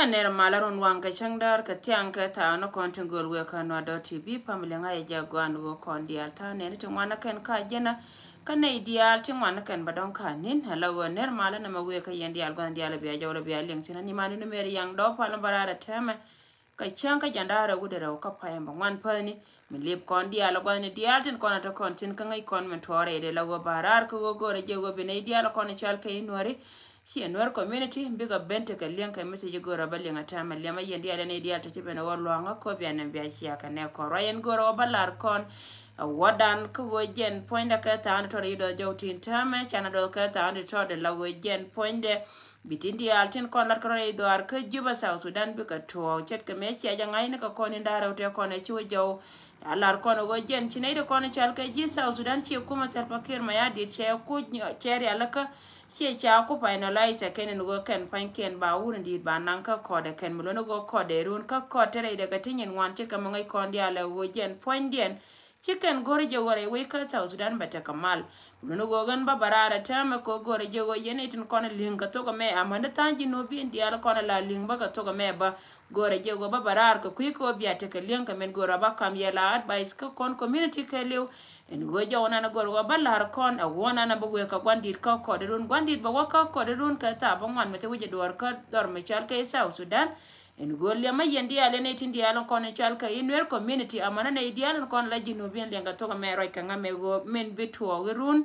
Ner malaron wanga changdar ka tianka ta no kontengol we kanwa .tv pamilanga ya jagwan go kondi alta ne to wana ken ka jena kana ideal ti wana ken badon ka nin halago ner mala na mawe ka yendi algon diala biya jawla biya ling tina ni manu mer yang do pala barara teme ka chanka jandara gudera ka payamba wan pani milip kondi algon dial tin kona to kontin ka ngai kon mentore de lago barar ko go re jego bine diala kona chalka inori si enwar community biga bente ka lianka message go rabali ngata ma lema yendi ala ne dial to tibe no warlo nga ko bi anan biya shi aka ne ko royen go ro balar kon wadan ko go jen point ka ta an to rido jawtin tame chana do ka ta an to de lago jen point de bitindi altin kon lar ko rido ar ka juba South Sudan bi ka to chet ka me shi ja ngai ne ka kon ndara to ko ne chi jaw alar kono go jen chinede kono chalka ji South Sudan chi kuma Salva Kiir ma ya dit che ku cheri alaka chi cha ku finalize ken go ken panken ba wurin di ba nan ka kode ken mulo go kode run ka kotere de gatin wan chi kam ngai kon dia la go jen point dien chicken gore je gore we ka South Sudan bata kamal mulo go gan ba barara tama ko gore je go yene tin kono linga to go me amanda tanji no bi ndi ala kono la lingba ka to go me ba gore je go ba barar ko ko biate ka linga men gore ba kam yela advice ka kon community ka lew en go je wona na gore go balar kon a wona na ba we ka gwandit ka ko de run gwandit ba waka ko de run ka ta ba ngwan mete wuje dor ka dor me chal ka South Sudan en golle ma yendi ala ne tindi ala kon chal ka inwer community amana ne ideal kon la jinu bien lenga to ka me roy ka ngame go men bitwo wirun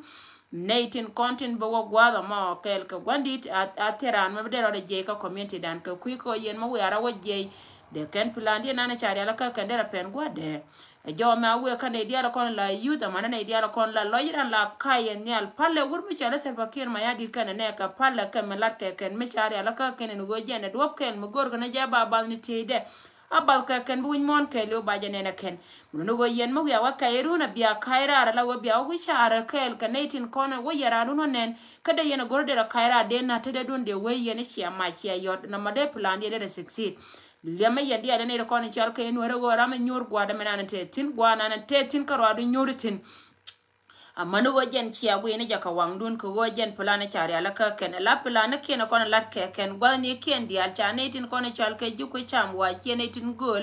Natin content bo gwada ma kel ka gwandit ateran ma de ro je ka community dan ka ko yen ma we ara waje de ken plan dia nana chari ala ka kandera pen gwade jo ma we ka ne dia kon la youth amana ne dia kon la loyran la kayen nyal palle wurmi chala Salva Kiir ma yadi kan ne ka palle ka melat ka ken me chari ala ka ken go je ne dop ken mo gor na ja ba bal ni tede abal ka ken buñ mon ke lo ba jane na ken no go yen mo ya wa kairuna biya kaira ala wo biya wi chara kel ka netin kono wo yara no nen kada yen gorde ra kaira de na tede don de we yen chia ma chia yot na made plan de succeed lema yendi ala ne kono chal ka en wara go ra ma nyor gwa da menana te tin gwa na te tin karwa du nyoritin amanu go jen chia go ene jaka wangdun ko go jen plana chari ala ka ken la plana ken ko na lat ke ken go ni ken di al chane tin ko na chal ke ju ko cham wa chene tin gol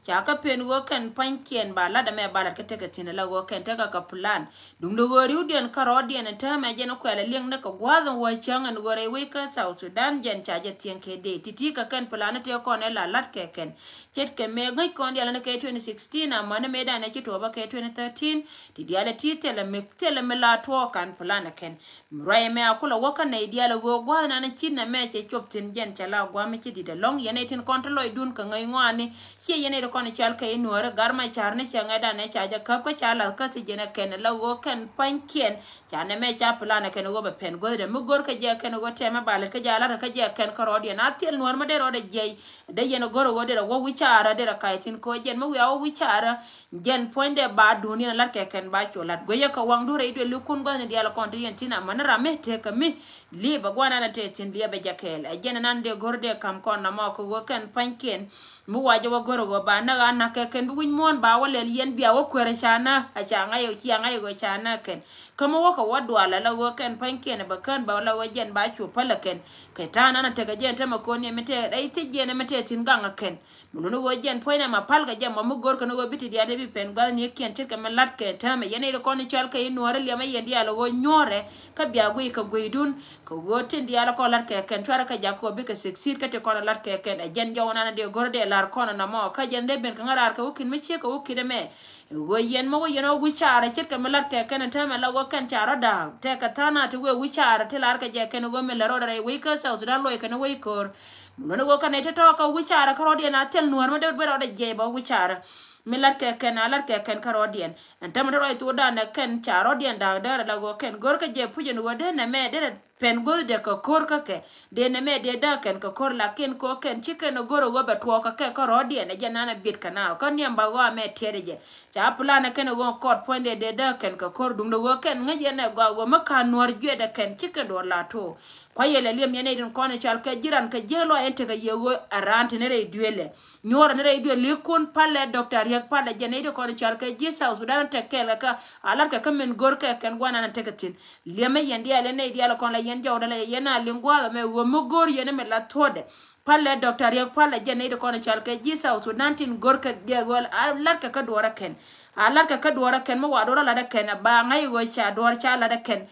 chaka pen go ken pankien ba la da me ba la ke te tin la go ken te ka plan dum do go riuden karodien ta me jen ko ala leng na ko gwa wa changan go re we ka South Sudan jen chaje tien ke de titi ka ken plana te ko na la lat ke ken chet ke me ngai kon di ala ke 2016 amana me da na ki to ba ke 2013 ti di ala ti tele me tele me la to kan plana ken mrai me akula waka na idiala go gwa na chinna me che choptin jen chala gwa me chidi de long yene tin kontrol dun ka ngai ngwani che yene de kon chal ka inwara garma charne changa da ne chaja ka pa chala ka ti jena ken la go ken pankien chane me cha plana ken go be pen go de mugor ka je ken go tema bale ka jala ka je ken ka rodi na tel nwar ma de rode je de yene goro go de go wichara de ka tin ko jen mo ya wichara jen poinde ba duni na la ke ken ba cholat go ye ka dure idwe lukun gwana diala konti yentina manara mete kami liba gwana na tetin liba jakel ajena nande gorde kam konna mako go kan panken mu waje wa goro go ba na na ke ken buñ mon ba wala yen biya wo kwere chana a changa yo chianga yo chana ken kama waka wadwala la go kan panken ba kan ba wala wajen ba chu palaken ke tana na tega jen tema koni mete dai tejene mete tin ganga ken mulu go jen poina ma palga jam mu gor kan go biti dia de bi pen gwan ye ken tika malat ke tama yene do koni chalka nuara le ma yendi ala go nyore ka biya go ka goidun ko goten di ala ko lar ke ken twara ka jakko be ka succeed ka te ko lar ke ken a jen jawna na de gorde lar kono na mo ka jen de ben ka ngarar ka ukin me che ka ukide me go yen mo yeno wichara chet ka lar ke ken ta me la go ken chara da te ka tana te go wichara te lar ka je ken go me la ro re we ka South Sudan lo ken we kor no go kan te to ka wichara ka rodi na tel nuar ma de be ro de je ba wichara milar ke ken alar ke ken karodien entam ro itu da na ken charodien da la go ken gor ka je pujen wo de na me de pen go de ko kor ka ke de na me de da ken ko kor la ken ko ken chicken goro go be to ka ke karodien e janana bit kana ko niam ba go me tereje cha plana ken go kor point de da ken ko kor dum do go ken ngaje na go makan nor jwe de ken chicken do la to kwa yele liam yene din kone chal ka jiran ka jelo ente ka yego arante ne re duele nyora ne re duele kun palle doctor yak palle jene de kone chal ka ji South Sudan te kela ka alar ka kamen gor ka ken gwana na tekatin liam yendi ale ne diala kon la yen jawda la yena lingwa me wo mugor yene me la tode palle doctor yak palle jene de kono chalke jisa to 19 gorka jegol larka ka dora ken alarka ka dora ken mo wadora la da ken ba ngai go sha dora cha la da ken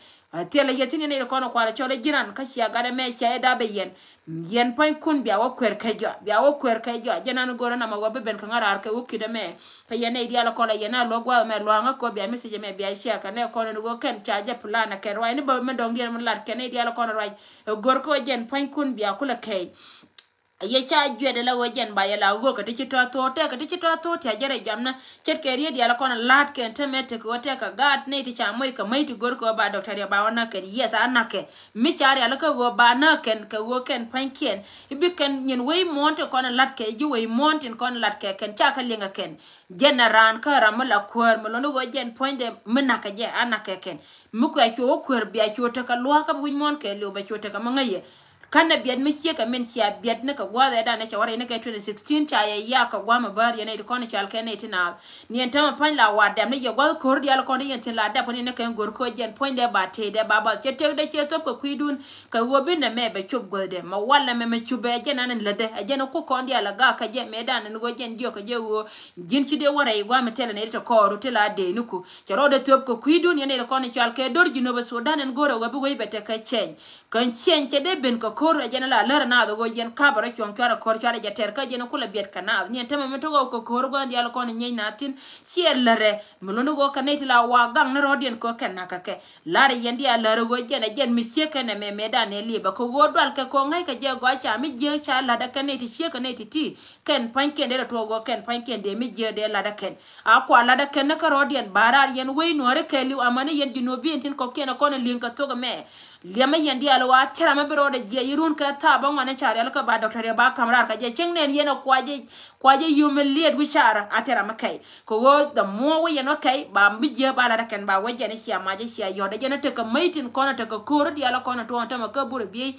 tele yetini ne kono kwala chole jiran ka sia gada me sia da be yen point kun biya wo kwer ka jo jenan goro na mago be ben ka ngara ka ukide me ka yene dia la kola yena lo gwa me lo nga ko biya message me biya sia ka ne kono go ken chaja plana ken wai ni ba me dong dia me lat ken dia la kono wai gor ko jen point kun biya kula kai ye cha jwede la wojen ba yela go ka tiki to ta jere jamna chet ke ri dia la kono lat ken temete ko te ka gat ne ti cha moy ka mai ti gor ko ba doctor ya ba wana ken yes anake mi chari ala ka go ba na ken ka go ken panken ibi ken nyen way monte kono lat ke ji way monte kono lat ke ken cha ka linga ken generan ka ramala kwar mo no go jen point de menaka je anake ken mu ko cho kwar bia cho te ka lo ka bu mon ke lo ba cho te ka mangaye kana biad mi ka men sia biad ne ka gwa da ne chawara ne ka 2016 cha ya ka gwa ma bar ya ne ko ne chal ka ne tina ni entama pan la wa dam ne ya gwa ko ri ala ko ne yen la da pani ne ka gor ko jen point de ba te de baba che te de che to ko kuidun ka wo bin ne me be chub go de ma wala me chube jen nan la de jen ko ko ndi ala ga ka je me da ne go jen jo ka je wo jin ci de wara yi gwa me tele ne to ko ru te la de nuku che ro de top ko kuidun ya ne ko ne chal ka dor jino be sudan en goro go be we be te ka chen kan chen che de ben ko kor jena la lera na do yen kabara chon chara kor chara jater ka jena kula biet kana ni teme me to ko kor go ndi ala ko ni nyina tin chielere mulondo go kaneti la wa gang na rodien ko kenna ka ke lare yendi ala go jena jen mi sheke ne me meda ne liba ko go dal ke ko ngai ka je go cha mi je cha la da kaneti sheke ne ti ken panken de to go ken panken de mi je de la da ken akwa la da ken ka rodien barar yen we no re ke li amane yen jinobi tin ko ken ko ne linka to go me liama yendi ala wa tera me bro de je yirun ka ta ba ngane chari ala ka ba doctor ya ba kamra ka je chengne yena kwaje humiliate wi chara atera makai ko wo the more we yeno kai ba mbije ba la ken ba waje ne sia maje sia yo de jena te ka maitin kona te ka kor di ala kona to ta ma ka buru bi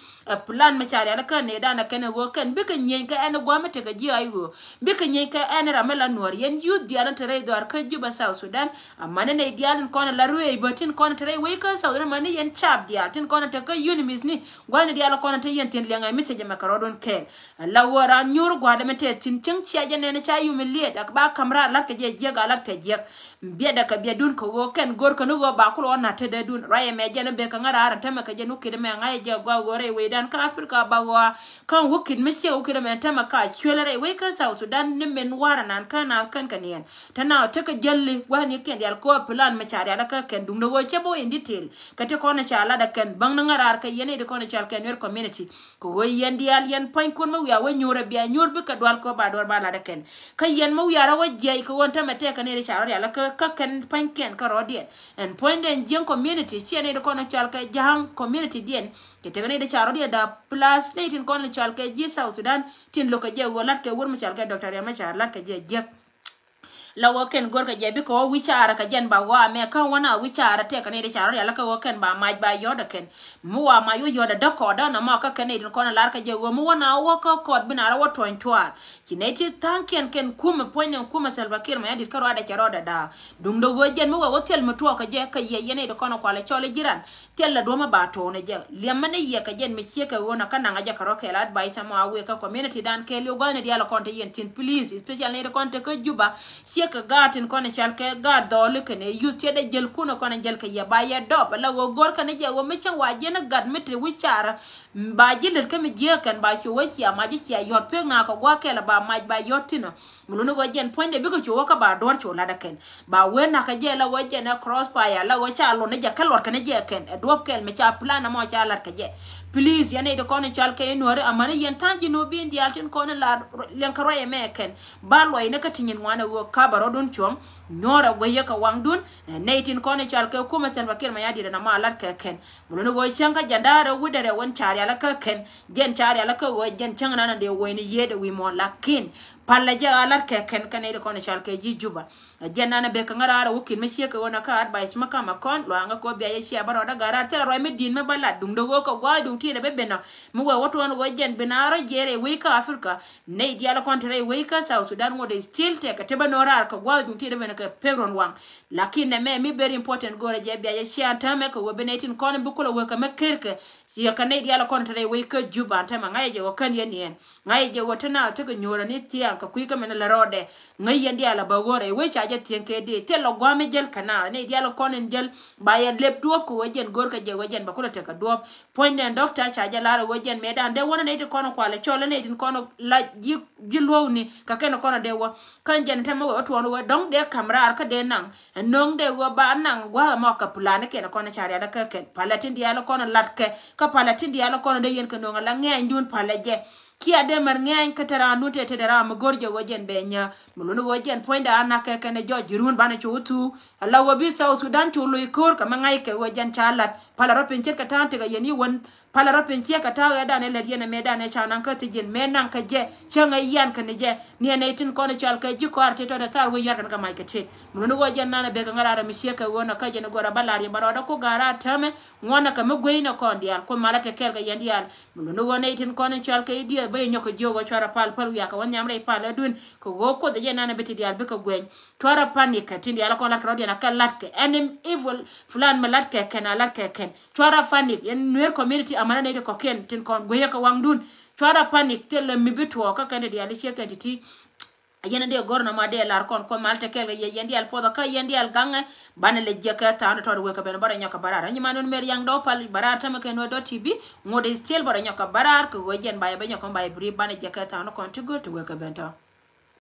plan me chari ala ka ne da na ken wo ken bi ka nyen ka ene gwa mete ka ji ayo bi ka nyen ka ene ramela nor yen yu di ala tere do ar ka juba South Sudan amane ne di ala kona la ruwe batin kona tere we ka South Sudan mane yen chap di ala kona te ka unimis ni gwa di ala kona te yen tin lenga message ma karodon ken la wara nyur gwa de mete tin tin chia je ne cha humiliate ak ba kamra la ka je ga la ka je bieda ka biedun ko wo ken gor ko no go ba ko na te de dun raye me je ne be ka ngara ara tama ka je nu kide me ngai je gwa gore we dan ka Africa ba wa kan wukid me she wukid me tama ka chwelere we ka South Sudan ne men wara nan kana kan kanien tana te ka jelli wa ni ken yal ko plan me chari ala ka ken dum no wo chebo in detail ka te ko na cha ala da ken bang na ngara ka yene de ko na cha ken wer community ko wo yendi al yen point kun ma wiya wo nyura biya nyur bi ka dwal ko ba dor ba la da ken ka yen ma wiya ra wo je ko wonta me te ka ne cha ala ka ken point ken ka rodien and point den jen community chi ne de ko na cha ka jang community dien ke te ne de cha rodien da plus 19 ko na cha ka ji South Sudan tin lo ka je wo lat ke wor ma cha ka doctor ya ma cha lat ka je la woken gorka jebi ko wichara ka jen ba wa me kan wana wichara te kan ide charo ya la ka woken ba maj ba yoda ken mu wa ma yo yoda da ko da na ma ka ken ide ko na lar ka je wo mu wana wo ko ko bina ra wo ton toar kineti tanken ken kuma ponya kuma Salva Kiir ma yadi karo da charo da dum do go jen mu wo tel mu to ka je ka ye yene de ko na kwala chole jiran tel la do ma ba to ne je lemane ye ka jen me che ka wona kana nga je karo ke la advice ma we ka community dan ke li go ne dia la konte yen tin please especially ne de konte ko juba ka gatin kone chalke ga dole kene yutie de jel kuno kone jel ke ya ba ya do la go gor kane je wo me chan wa je na gad metre wichara ba jil ke me je kan ba chu wa sia ma je sia yot pe na ko gwa ke la ba ma ba yotino muluno go jen point de bi ko chu ka ba dor chu la da ken ba we na ka je la go je na cross fire la go cha lo ne je ka lor kane je ken e do kel me cha plan mo cha la ka je please yane de kone chalke enore amane yen tanji no bi ndi altin kone la len karo e meken balwa ine ka tinyin wana go kabaro dun chom nyora go yeka wangdun ne tin kone chalke kuma Salva Kiir ma yadi na ma lat ka ken muno go changa jandara wudere won chari ala ka ken gen chari ala ka go gen changa na de woni yede wi mo lakin palla je alar ke ken kanede kono chalke ji juba jenana be kangara ara wukin me sheka wona ka advice makama kon lo anga ko biya ye baro da gara tela ro me din me balla dum do ko gwa dum ti de be bena mu we woto won go jen binaro jere we ka africa ne di ala kontre we ka south sudan ngo de still te ka teba nora ka gwa dum ti de bena ka pebron wang lakini me mi very important go je biya ye shia tame ko we benetin kon bu ko we ka me kerke ya kanai di ala kontre we ka juba tama ngai je wo kan yen yen ngai je wotana te ko nyora ni ti ka kuika men la rode ngai yen di ala bagore we cha je tienke de te lo gwa me jel kana ne di ala konen jel ba ya lep do ko wajen gor ka je wajen ba ko te ka do point den doctor cha je la wajen me dan de wona ne te kono kwale chole ne tin kono la ji lo ni ka ken kono de wo kan jen te mo to wo dong de kamra ka de nang nong de wo ba nang gwa mo ka pulane ken kono cha ya da ka ken palatin di ala kono latke ka palatin di ala kono de yen ka no la nge ndun palaje kia de mar ngein katara nute te dara ma gorje wojen benya mulunu wojen poinda anaka kene jo jirun bana chutu ala wobi South Sudan chulu ikor kama ngai ke wojen chalat pala ropin chet katante ga yeni won pala ropin chia kata ya dane le yene medane chanan ka tijin menan ka je changa yan kan je ni ne tin kono chal ka ji ko arte to da tar wo yakan ka mai kete mulunu wojen nana be ga ngara mi sheka wona ka je ne gora balari baroda ko gara tame ngona ka mugweina kondial ko malate kel ga yandial mulunu wona tin kono chal ka idi bay nyoko jogo chara pal ya ka wanya amre pal dun ko go ko de nana beti dial be ko gwen tora panika tindi ala ko la krodi na kalatke enem evil fulan malatke kana latke ken tora panik en nuer community amana ne ko ken tin kon goye ka wangdun tora panik tel mi bitwo ka kande dial cheka titi yene de gorna ma de lar kon ko malte kel ye yendi al poda ka yendi al ganga bana le jeka ta to we ka ben bara nyoka barar ni manon mer yang do pal barar ta make no do tv ngode stel bara nyoka barar ko gojen baye be nyoka baye bri bana jeka ta no kon to go to we ka benta